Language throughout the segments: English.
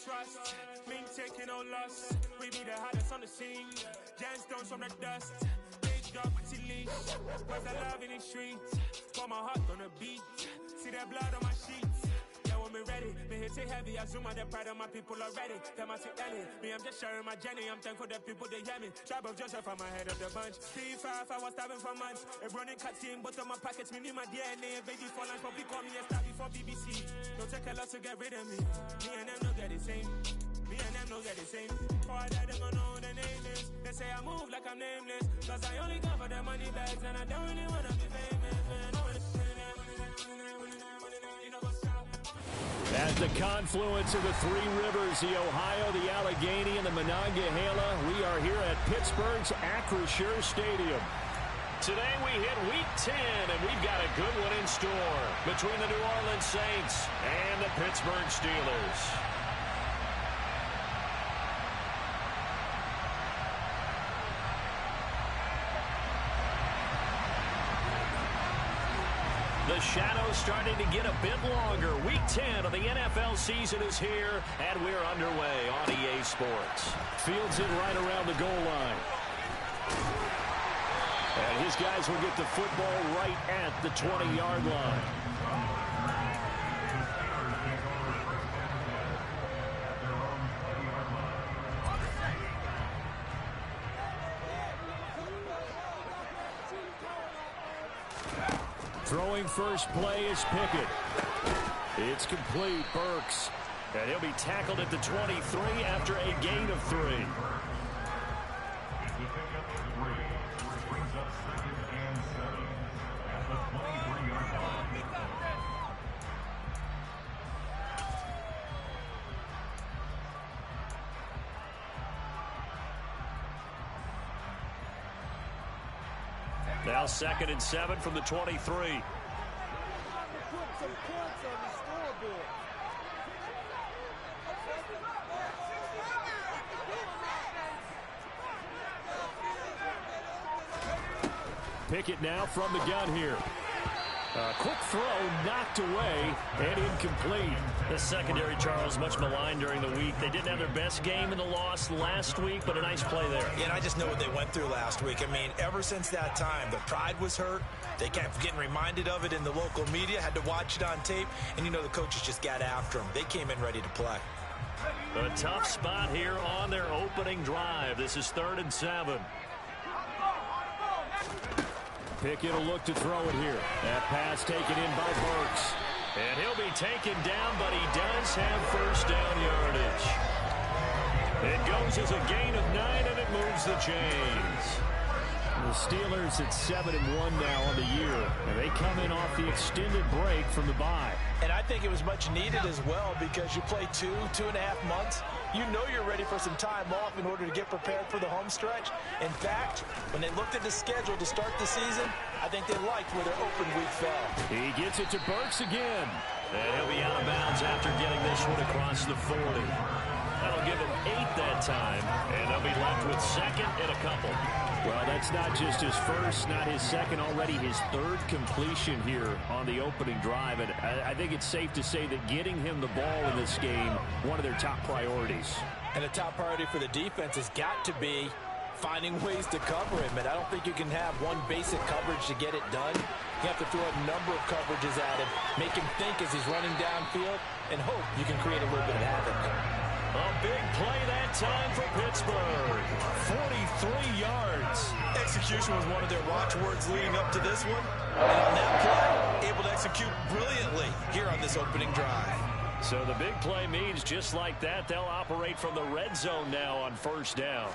trust. Mean taking no loss. We be the hottest on the scene. Gemstones from the dust. Big dog with leash. Was the love in the streets. Got my heart on the beat. See that blood on my sheets. Yeah, when me ready, me hit it heavy. I zoom out the pride of my people already. Them I see Ellie. Me, I'm just sharing my journey. I'm thankful that people they hear me. Tribe of Joseph, I'm ahead of the bunch. P5, I was starving for months. A running cut team, but on my pockets, me need my DNA. Baby for lunch, but we call me a star before BBC. Don't take a lot to get rid of me. Me and them don't get the same. Me and them don't get the same. For I die, them gonna know the name is. They say I move like I'm nameless. Cause I only come for the money bags. And I don't really wanna be famous, man. At the confluence of the three rivers, the Ohio, the Allegheny, and the Monongahela, we are here at Pittsburgh's Acrisure Stadium. Today we hit Week 10, and we've got a good one in store between the New Orleans Saints and the Pittsburgh Steelers. The shadow's starting to get a bit longer. Week 10 of the NFL season is here, and we're underway on EA Sports. Fields it right around the goal line. And his guys will get the football right at the 20-yard line. Throwing first play is Pickett. It's complete. Burks. And he'll be tackled at the 23 after a gain of 3. Now 2nd and 7 from the 23. Pickett now from the gun here. Quick throw knocked away and incomplete. The secondary, Charles, much maligned during the week. They didn't have their best game in the loss last week, but a nice play there. Yeah, and I just know what they went through last week. I mean, ever since that time, the pride was hurt. They kept getting reminded of it in the local media, had to watch it on tape, and you know the coaches just got after them. They came in ready to play. A tough spot here on their opening drive. This is 3rd and 7. Pickett will look to throw it here. That pass taken in by Burks. And he'll be taken down, but he does have first down yardage. It goes as a gain of 9, and it moves the chains. The Steelers at 7-1 now on the year, and they come in off the extended break from the bye. And I think it was much needed as well because you play 2.5 months. You know you're ready for some time off in order to get prepared for the home stretch. In fact, when they looked at the schedule to start the season, I think they liked where their open week fell. He gets it to Burks again. And he'll be out of bounds after getting this one across the 40. That'll give him 8 that time, and they'll be left with 2nd and a couple. Well, that's not just his first, not his second, already his 3rd completion here on the opening drive. And I think it's safe to say that getting him the ball in this game, one of their top priorities. And the top priority for the defense has got to be finding ways to cover him. And I don't think you can have one basic coverage to get it done. You have to throw a number of coverages at him, make him think as he's running downfield, and hope you can create a little bit of havoc. A big play that time for Pittsburgh. 43 yards. Execution was one of their watchwords leading up to this one. And on that play, able to execute brilliantly here on this opening drive. So the big play means just like that, they'll operate from the red zone now on first down.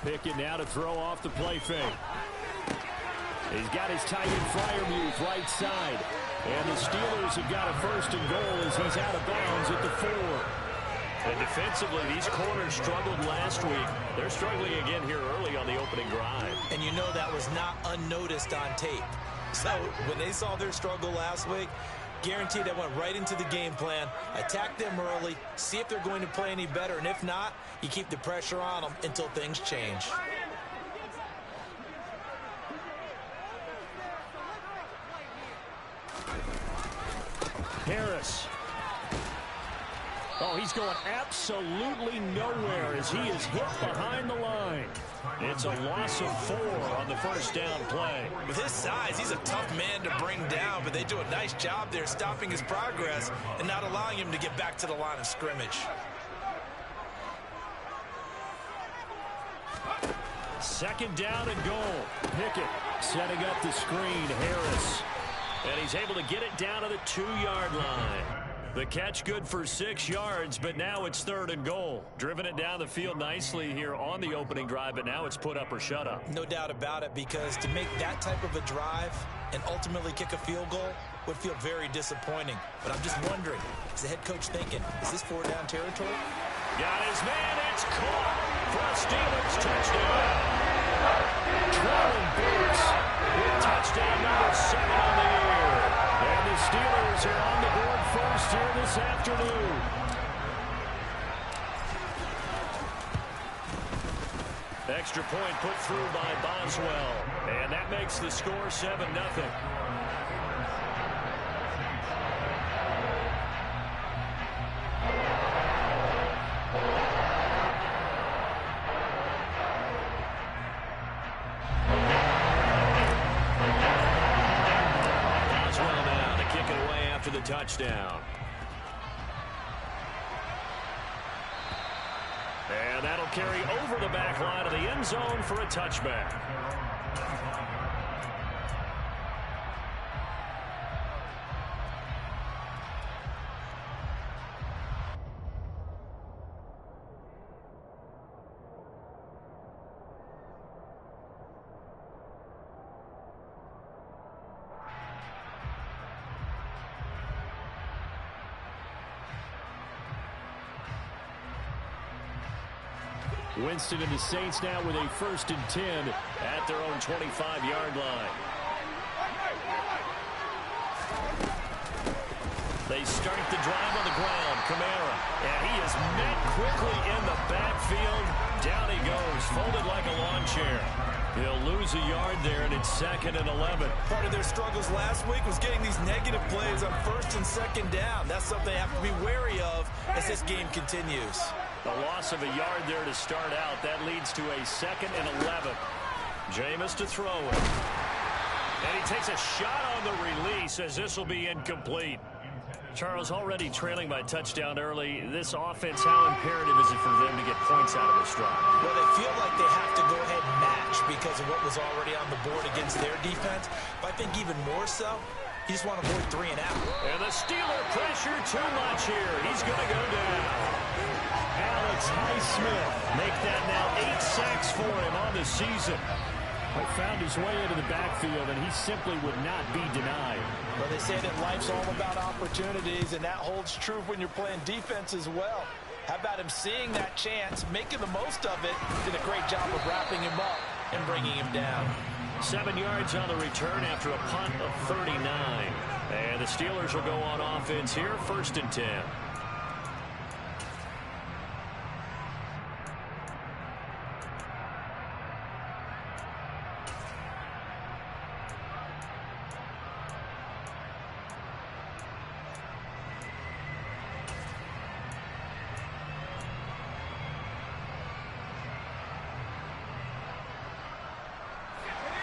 Pickett now to throw off the play fake. He's got his tight end Freiermuth right side. And the Steelers have got a 1st and goal as he's out of bounds at the 4. And defensively, these corners struggled last week. They're struggling again here early on the opening drive. And you know that was not unnoticed on tape. So when they saw their struggle last week, guaranteed they went right into the game plan, attack them early, see if they're going to play any better. And if not, you keep the pressure on them until things change. Harris. Oh, he's going absolutely nowhere as he is hit behind the line. It's a loss of 4 on the first down play. With his size, he's a tough man to bring down, but they do a nice job there stopping his progress and not allowing him to get back to the line of scrimmage. Second down and goal. Pickett setting up the screen. Harris. And he's able to get it down to the 2-yard line. The catch good for 6 yards, but now it's 3rd and goal. Driven it down the field nicely here on the opening drive, but now it's put up or shut up. No doubt about it, because to make that type of a drive and ultimately kick a field goal would feel very disappointing. But I'm just wondering, is the head coach thinking, is this 4-down territory? Got his man, it's caught for a Steelers touchdown. Traylon Burks with touchdown number 7 on the year. And the Steelers are on the board first here this afternoon. Extra point put through by Boswell. And that makes the score 7-0. The touchdown. And that'll carry over the back line of the end zone for a touchback. Winston and the Saints now with a 1st and 10 at their own 25-yard line. They start the drive on the ground. Kamara. And he is met quickly in the backfield. Down he goes, folded like a lawn chair. He'll lose a yard there, and it's 2nd and 11. Part of their struggles last week was getting these negative plays on 1st and 2nd down. That's something they have to be wary of as this game continues. A loss of a yard there to start out. That leads to a 2nd and 11. Jameis to throw it. And he takes a shot on the release as this will be incomplete. Charles, already trailing by touchdown early. This offense, how imperative is it for them to get points out of this drive? Well, they feel like they have to go ahead and match because of what was already on the board against their defense. But I think even more so, you just want to avoid 3 and out. And the Steeler pressure too much here. He's going to go down. Alex Highsmith make that now 8 sacks for him on the season. But found his way into the backfield, and he simply would not be denied. Well, they say that life's all about opportunities, and that holds true when you're playing defense as well. How about him seeing that chance, making the most of it, did a great job of wrapping him up and bringing him down. 7 yards on the return after a punt of 39. And the Steelers will go on offense here, 1st and 10.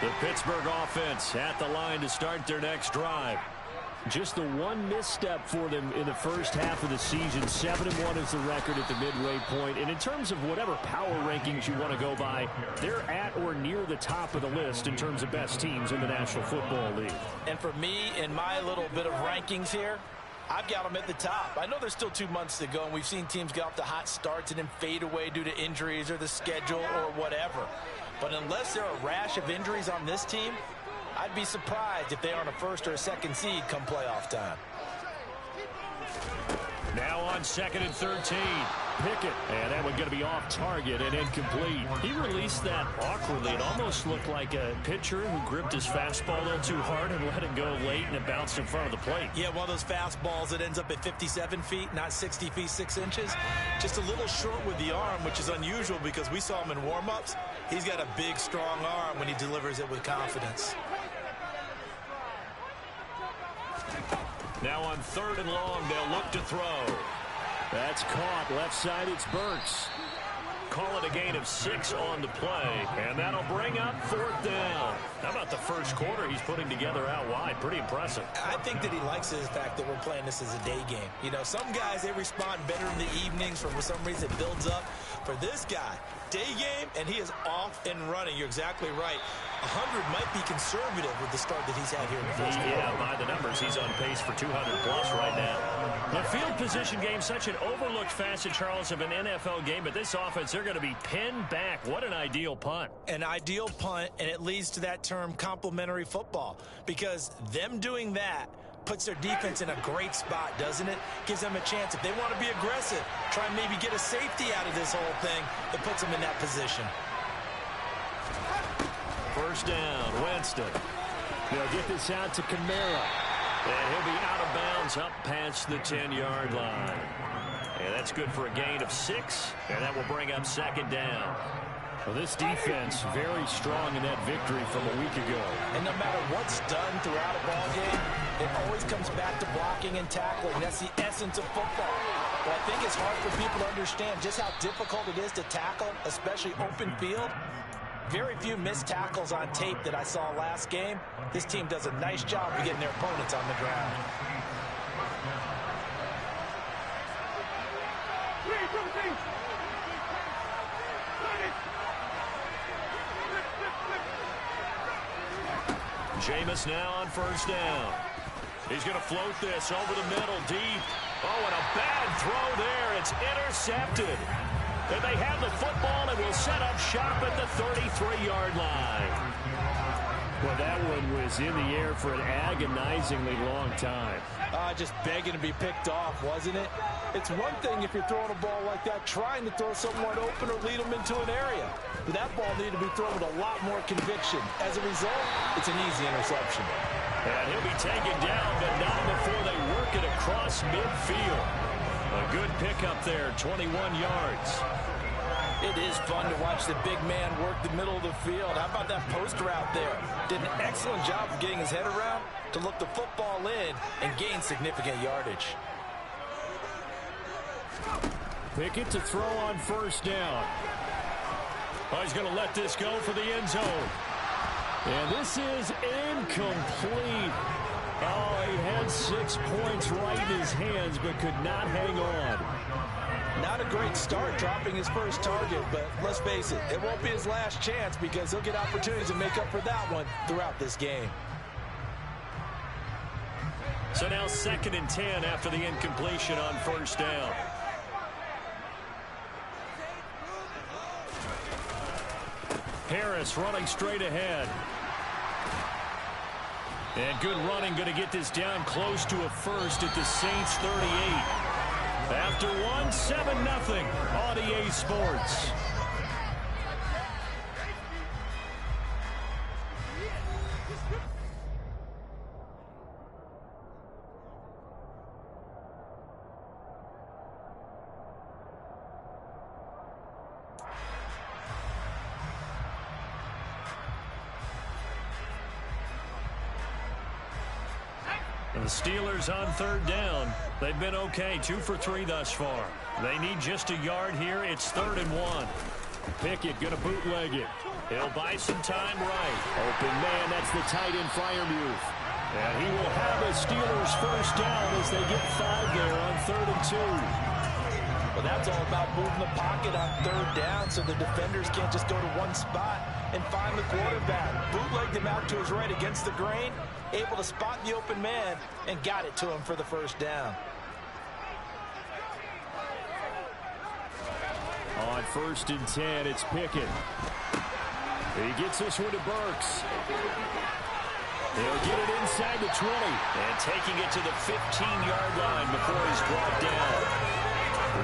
The Pittsburgh offense at the line to start their next drive. Just the one misstep for them in the first half of the season. 7-1 is the record at the midway point. And in terms of whatever power rankings you want to go by, they're at or near the top of the list in terms of best teams in the National Football League. And for me, in my little bit of rankings here, I've got them at the top. I know there's still 2 months to go, and we've seen teams get off to hot starts and then fade away due to injuries or the schedule or whatever. But unless there are a rash of injuries on this team, I'd be surprised if they aren't a 1st or a 2nd seed come playoff time. Now on 2nd and 13. Pickett. And that one going to be off target and incomplete. He released that awkwardly. It almost looked like a pitcher who gripped his fastball a little too hard and let it go late, and it bounced in front of the plate. Yeah, one of those fastballs that ends up at 57 feet, not 60 feet, 6 inches. Just a little short with the arm, which is unusual because we saw him in warm-ups. He's got a big, strong arm when he delivers it with confidence. Now on 3rd and long, they'll look to throw. That's caught. Left side, it's Burks. Call it a gain of 6 on the play, and that'll bring up 4th down. How about the first quarter he's putting together out wide? Pretty impressive. I think that he likes the fact that we're playing this as a day game. You know, some guys, they respond better in the evenings. For some reason, it builds up. For this guy, day game, and he is off and running. You're exactly right. 100 might be conservative with the start that he's had here in the first quarter. Yeah, by the numbers, he's on pace for 200-plus right now. The field position game, such an overlooked facet, Charles, of an NFL game, but this offense, they're going to be pinned back. What an ideal punt. An ideal punt, and it leads to that term complementary football, because them doing that puts their defense in a great spot, doesn't it? Gives them a chance. If they want to be aggressive, try and maybe get a safety out of this whole thing, it puts them in that position. First down, Winston. They'll get this out to Kamara. And he'll be out of bounds up past the 10-yard line. And that's good for a gain of 6, and that will bring up 2nd down. Well, this defense very strong in that victory from a week ago. And no matter what's done throughout a ball game, it always comes back to blocking and tackling. That's the essence of football. But I think it's hard for people to understand just how difficult it is to tackle, especially open field. Very few missed tackles on tape that I saw last game. This team does a nice job of getting their opponents on the ground. Jameis now on first down. He's going to float this over the middle, deep. Oh, and a bad throw there. It's intercepted. And they have the football and will set up shop at the 33-yard line. Well, that one was in the air for an agonizingly long time. Just begging to be picked off, wasn't it? It's one thing if you're throwing a ball like that, trying to throw someone open or lead them into an area. But that ball needed to be thrown with a lot more conviction. As a result, it's an easy interception. And he'll be taken down, but not before they work it across midfield. A good pickup there, 21 yards. It is fun to watch the big man work the middle of the field. How about that post route there? Did an excellent job of getting his head around to look the football in and gain significant yardage. Pickett to throw on first down. Oh, he's going to let this go for the end zone. And this is incomplete. Oh, he had 6 points right in his hands, but could not hang on. Not a great start dropping his first target, but let's face it, it won't be his last chance because he'll get opportunities to make up for that one throughout this game. So now 2nd and 10 after the incompletion on first down. Harris running straight ahead. And good running, going to get this down close to a first at the Saints 38. After one, 7-0 on EA Sports. The Steelers on 3rd down. They've been okay, 2 for 3 thus far. They need just a yard here. It's 3rd and 1. Pickett going to bootleg it. He'll buy some time right. Open man, that's the tight end Freiermuth. And he will have a Steelers first down as they get 5 there on 3rd and 2. Well, that's all about moving the pocket on 3rd down so the defenders can't just go to one spot and find the quarterback. Bootlegged him out to his right against the grain, able to spot the open man, and got it to him for the first down. On 1st and 10, it's Pickett. He gets this one to Burks. He'll get it inside the 20. And taking it to the 15-yard line before he's brought down.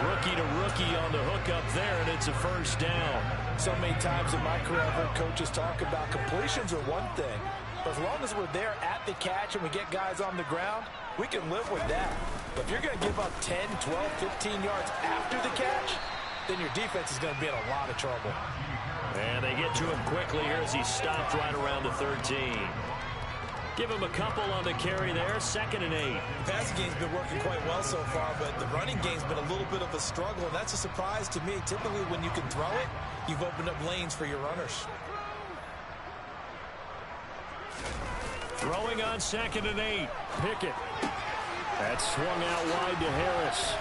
Rookie to rookie on the hook up there, and it's a first down. So many times in my career, I've heard coaches talk about completions are one thing. But as long as we're there at the catch and we get guys on the ground, we can live with that. But if you're going to give up 10, 12, 15 yards after the catch, then your defense is going to be in a lot of trouble. And they get to him quickly here as he stopped right around the 13. Give him a couple on the carry there, 2nd and 8. The passing game's been working quite well so far, but the running game's been a little bit of a struggle, and that's a surprise to me. Typically, when you can throw it, you've opened up lanes for your runners. Throwing on 2nd and 8. Pickett. That's swung out wide to Harris.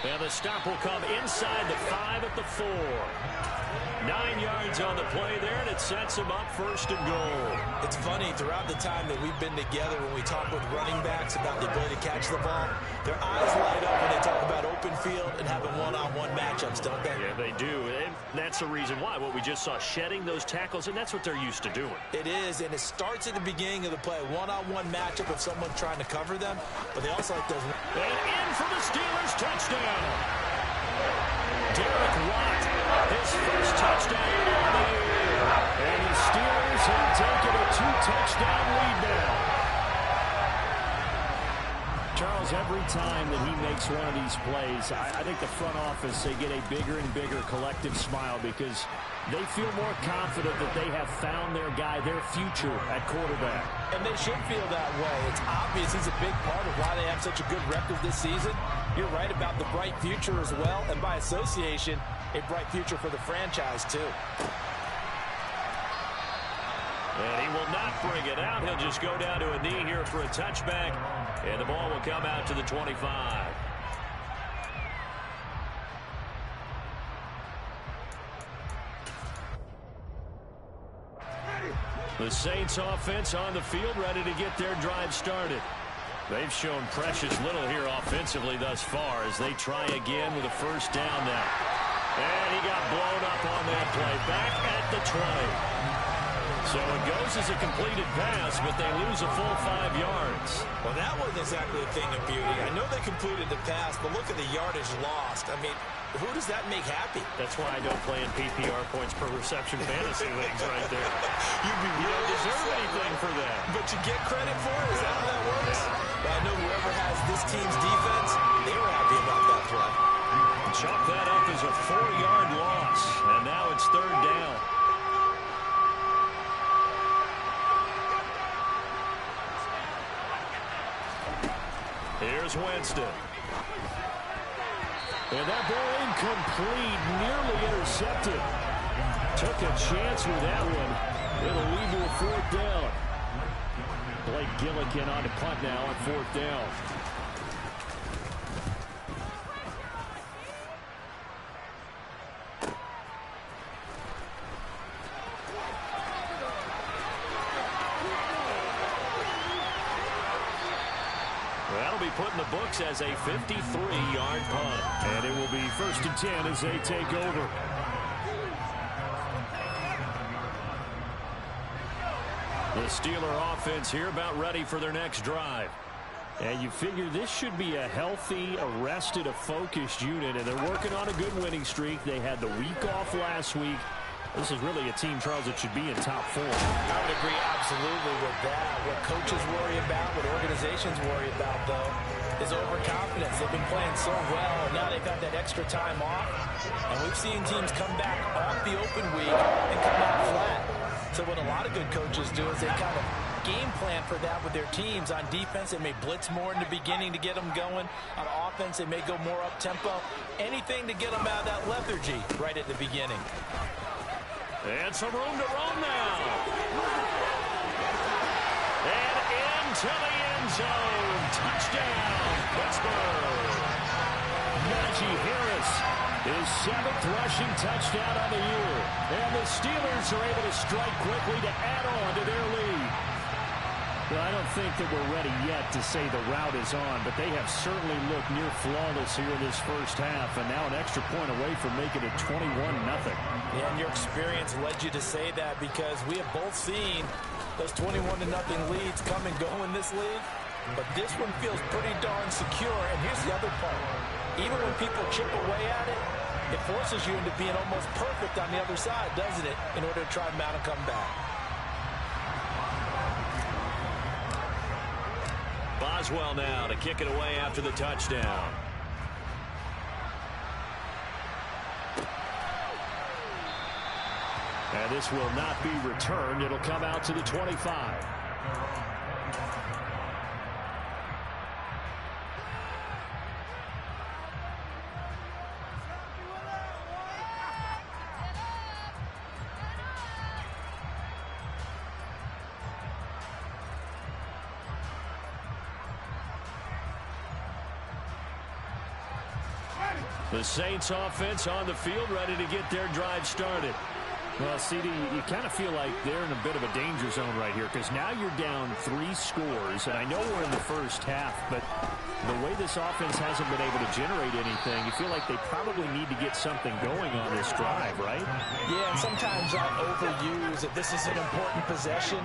And the stop will come inside the 5 at the 4. 9 yards on the play there, and it sets him up 1st and goal. It's funny, throughout the time that we've been together, when we talk with running backs about the ability to catch the ball, their eyes light up when they talk about open field and having one-on-one matchups, don't they? Yeah, they do. And that's the reason why. What we just saw, shedding those tackles, and that's what they're used to doing. It is, and it starts at the beginning of the play. One-on-one matchup with someone trying to cover them, but they also like those. And in for the Steelers, touchdown. Derek Watt, his first touchdown of the year. And the Steelers have taken a 2-touchdown lead now. Charles, every time that he makes one of these plays, I think the front office, they get a bigger and bigger collective smile because they feel more confident that they have found their guy, their future at quarterback. And they should feel that way. It's obvious he's a big part of why they have such a good record this season. You're right about the bright future as well, and by association, a bright future for the franchise too. And he will not bring it out. He'll just go down to a knee here for a touchback, and the ball will come out to the 25. The Saints offense on the field, ready to get their drive started. They've shown precious little here offensively thus far as they try again with a 1st down now. And he got blown up on that play. Back at the 20. So it goes as a completed pass, but they lose a full 5 yards. Well, that wasn't exactly a thing of beauty. I know they completed the pass, but look at the yardage lost. I mean, who does that make happy? That's why I don't play in PPR points per reception fantasy leagues right there. You don't deserve anything for that. But you get credit for it? Is that how that works? Well, I know whoever has this team's defense, they were happy about that play. Chalk that up as a 4-yard loss, and now it's 3rd down. Here's Winston. And that ball incomplete, nearly intercepted. Took a chance with that one. It'll lead to a 4th down. Blake Gillikin on to punt now on 4th down. That'll be put in the books as a 53-yard punt. And it will be 1st and 10 as they take over. The Steeler offense here about ready for their next drive. And you figure this should be a healthy, arrested, a focused unit, and they're working on a good winning streak. They had the week off last week. This is really a team, Charles, that should be in top 4. I would agree absolutely with that. What coaches worry about, what organizations worry about, though, is overconfidence. They've been playing so well, and now they've had that extra time off. And we've seen teams come back off the open week and come out flat. So what a lot of good coaches do is they kind of game plan for that with their teams. On defense, they may blitz more in the beginning to get them going. On offense, they may go more up-tempo. Anything to get them out of that lethargy right at the beginning. And some room to roam now. And into the end zone. Touchdown, Pittsburgh. Najee Harris, his 7th rushing touchdown on the year. And the Steelers are able to strike quickly to add on to their lead. Well, I don't think that we're ready yet to say the route is on, but they have certainly looked near flawless here in this first half, and now an extra point away from making it 21-0. Yeah, and your experience led you to say that because we have both seen those 21-0 leads come and go in this league, but this one feels pretty darn secure. And here's the other part. Even when people chip away at it, it forces you into being almost perfect on the other side, doesn't it, in order to try and mount a comeback. Boswell now to kick it away after the touchdown. And this will not be returned. It'll come out to the 25. The Saints offense on the field, ready to get their drive started. Well, CD, you kind of feel like they're in a bit of a danger zone right here because now you're down 3 scores, and I know we're in the first half, but the way this offense hasn't been able to generate anything, you feel like they probably need to get something going on this drive, right? Yeah, and sometimes I overuse that this is an important possession.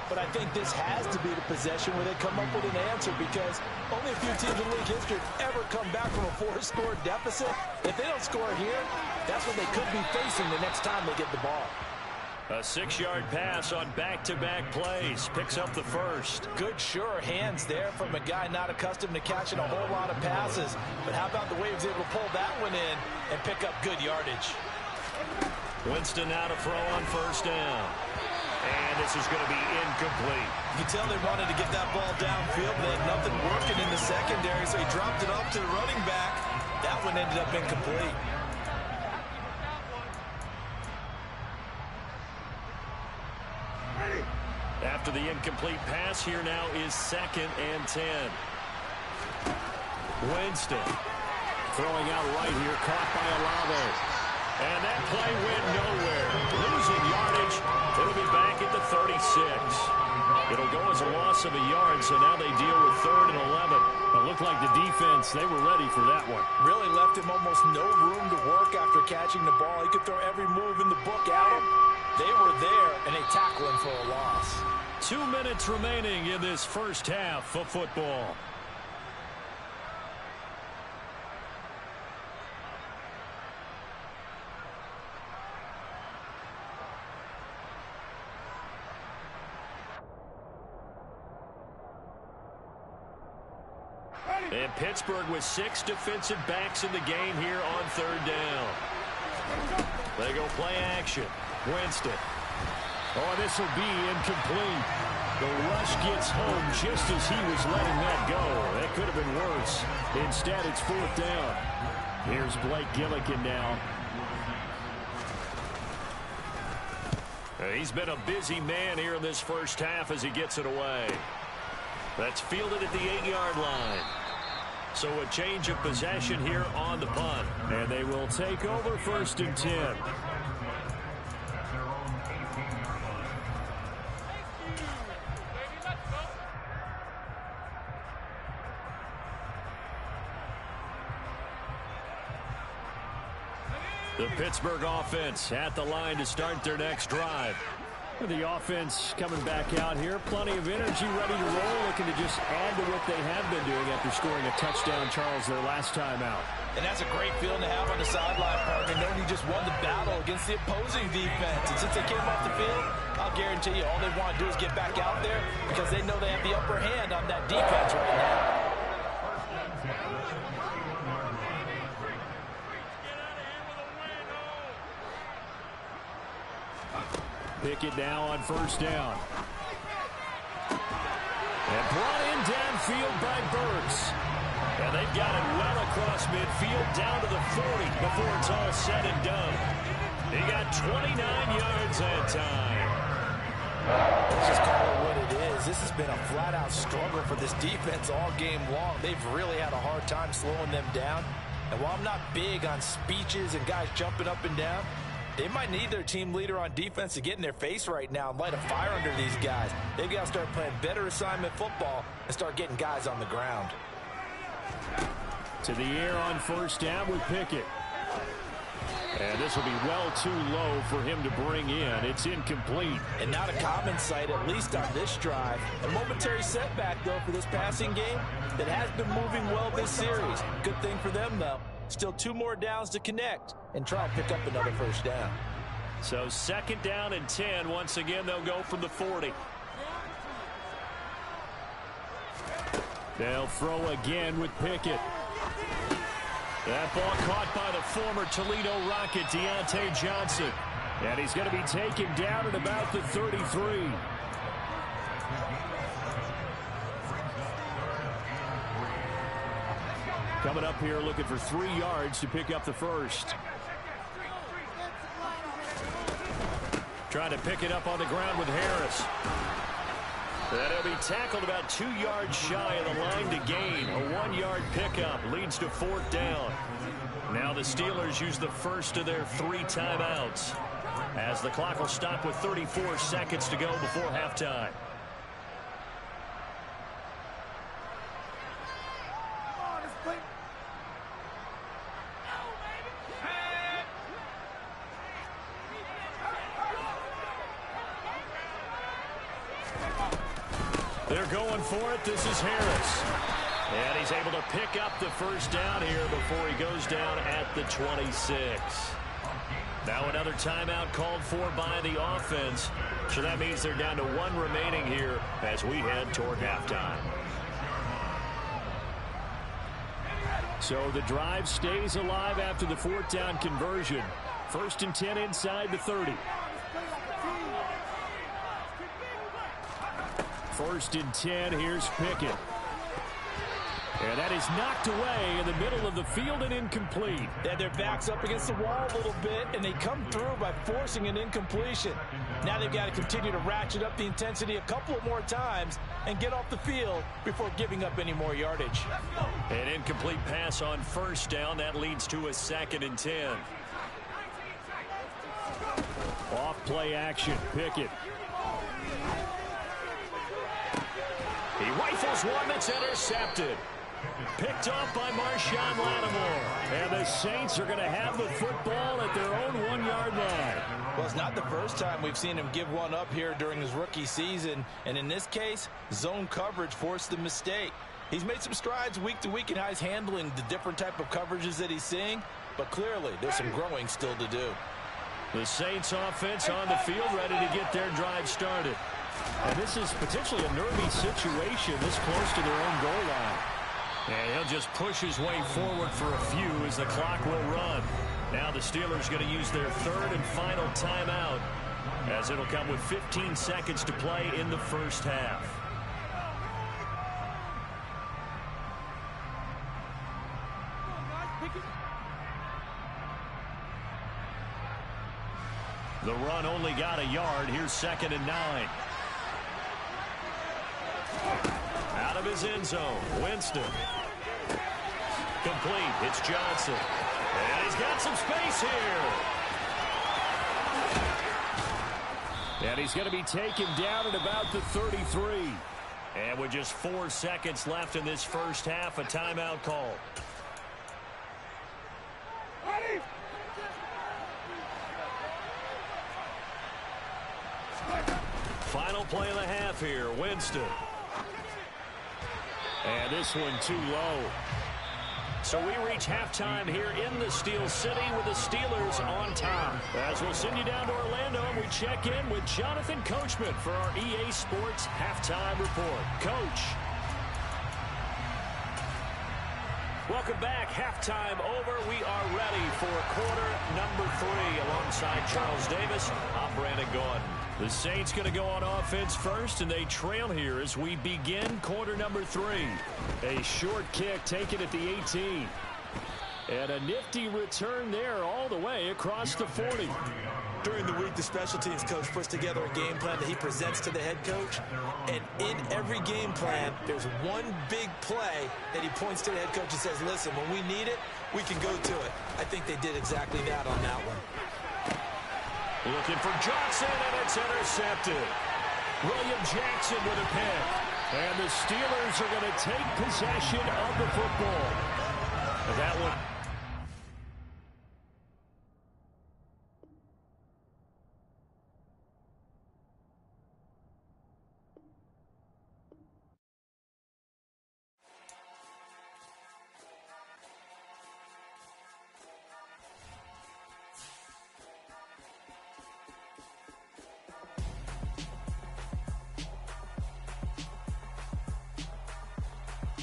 But I think this has to be the possession where they come up with an answer because only a few teams in league history have ever come back from a 4-score deficit. If they don't score here, that's what they could be facing the next time they get the ball. A 6-yard pass on back-to-back plays. Picks up the first. Good, sure hands there from a guy not accustomed to catching a whole lot of passes. But how about the way he was able to pull that one in and pick up good yardage? Winston now to throw on first down. And this is going to be incomplete. You can tell they wanted to get that ball downfield. They had nothing working in the secondary, so he dropped it off to the running back. That one ended up incomplete. After the incomplete pass, here now is 2nd and 10. Winston throwing out right here, caught by Olave. And that play went nowhere. Losing yardage. It'll be back at the 36. It'll go as a loss of a yard, so now they deal with 3rd and 11. It looked like the defense, they were ready for that one. Really left him almost no room to work after catching the ball. He could throw every move in the book at him. They were there, and they tackle him for a loss. 2 minutes remaining in this first half of football. And Pittsburgh with 6 defensive backs in the game here on 3rd down. They go play action. Winston. Oh, this will be incomplete. The rush gets home just as he was letting that go. That could have been worse. Instead, it's 4th down. Here's Blake Gillikin now. He's been a busy man here in this first half as he gets it away. That's fielded at the 8-yard line. So a change of possession here on the punt. And they will take over 1st and 10. The Pittsburgh offense at the line to start their next drive. The offense coming back out here. Plenty of energy, ready to roll, looking to just add to what they have been doing after scoring a touchdown, Charles, their last time out. And that's a great feeling to have on the sideline, partner, knowing you just won the battle against the opposing defense. And since they came off the field, I'll guarantee you all they want to do is get back out there because they know they have the upper hand on that defense right now. Pickett now on 1st down. And brought in downfield by Burks. And they've got it well across midfield down to the 40 before it's all said and done. He got 29 yards that time. Let's just call it what it is. This has been a flat-out struggle for this defense all game long. They've really had a hard time slowing them down. And while I'm not big on speeches and guys jumping up and down, they might need their team leader on defense to get in their face right now and light a fire under these guys. They've got to start playing better assignment football and start getting guys on the ground. To the air on 1st down with Pickett. And this will be well too low for him to bring in. It's incomplete. And not a common sight, at least on this drive. A momentary setback, though, for this passing game that has been moving well this series. Good thing for them, though. Still 2 more downs to connect and try and pick up another 1st down. So 2nd down and 10. Once again, they'll go from the 40. They'll throw again with Pickett. That ball caught by the former Toledo Rocket, Deontay Johnson. And he's going to be taken down at about the 33. Coming up here looking for 3 yards to pick up the first. Trying to pick it up on the ground with Harris. And he'll be tackled about 2 yards shy of the line to gain. A 1-yard pickup leads to 4th down. Now the Steelers use the first of their 3 timeouts, as the clock will stop with 34 seconds to go before halftime. They're going for it. This is Harris. And he's able to pick up the first down here before he goes down at the 26. Now another timeout called for by the offense. So that means they're down to 1 remaining here as we head toward halftime. So the drive stays alive after the 4th down conversion. 1st and 10 inside the 30. 1st and 10, here's Pickett. And that is knocked away in the middle of the field and incomplete. They had their backs up against the wall a little bit, and they come through by forcing an incompletion. Now they've got to continue to ratchet up the intensity a couple of more times and get off the field before giving up any more yardage. An incomplete pass on 1st down. That leads to a 2nd and 10. Off play action, Pickett. He rifles one that's intercepted. Picked off by Marshawn Lattimore. And the Saints are going to have the football at their own 1-yard line. Well, it's not the first time we've seen him give one up here during his rookie season. And in this case, zone coverage forced the mistake. He's made some strides week to week in how he's handling the different type of coverages that he's seeing. But clearly, there's some growing still to do. The Saints offense on the field ready to get their drive started. And this is potentially a nervy situation this close to their own goal line. And he'll just push his way forward for a few as the clock will run. Now the Steelers going to use their 3rd and final timeout, as it'll come with 15 seconds to play in the first half. The run only got a yard. Here's 2nd and 9. Out of his end zone, Winston. Complete. It's Johnson. And he's got some space here. And he's going to be taken down at about the 33. And with just 4 seconds left in this first half, a timeout call. Final play of the half here, Winston. And this one too low. So we reach halftime here in the Steel City with the Steelers on top. As we'll send you down to Orlando and we check in with Jonathan Coachman for our EA Sports Halftime Report. Coach. Welcome back. Halftime over. We are ready for quarter number 3 alongside Charles Davis. I'm Brandon Gaudin. The Saints going to go on offense first, and they trail here as we begin quarter number 3. A short kick taken at the 18. And a nifty return there all the way across the 40. During the week, the special teams coach puts together a game plan that he presents to the head coach. And in every game plan, there's one big play that he points to the head coach and says, listen, when we need it, we can go to it. I think they did exactly that on that one. Looking for Johnson, and it's intercepted. William Jackson with a pick. And the Steelers are going to take possession of the football. That one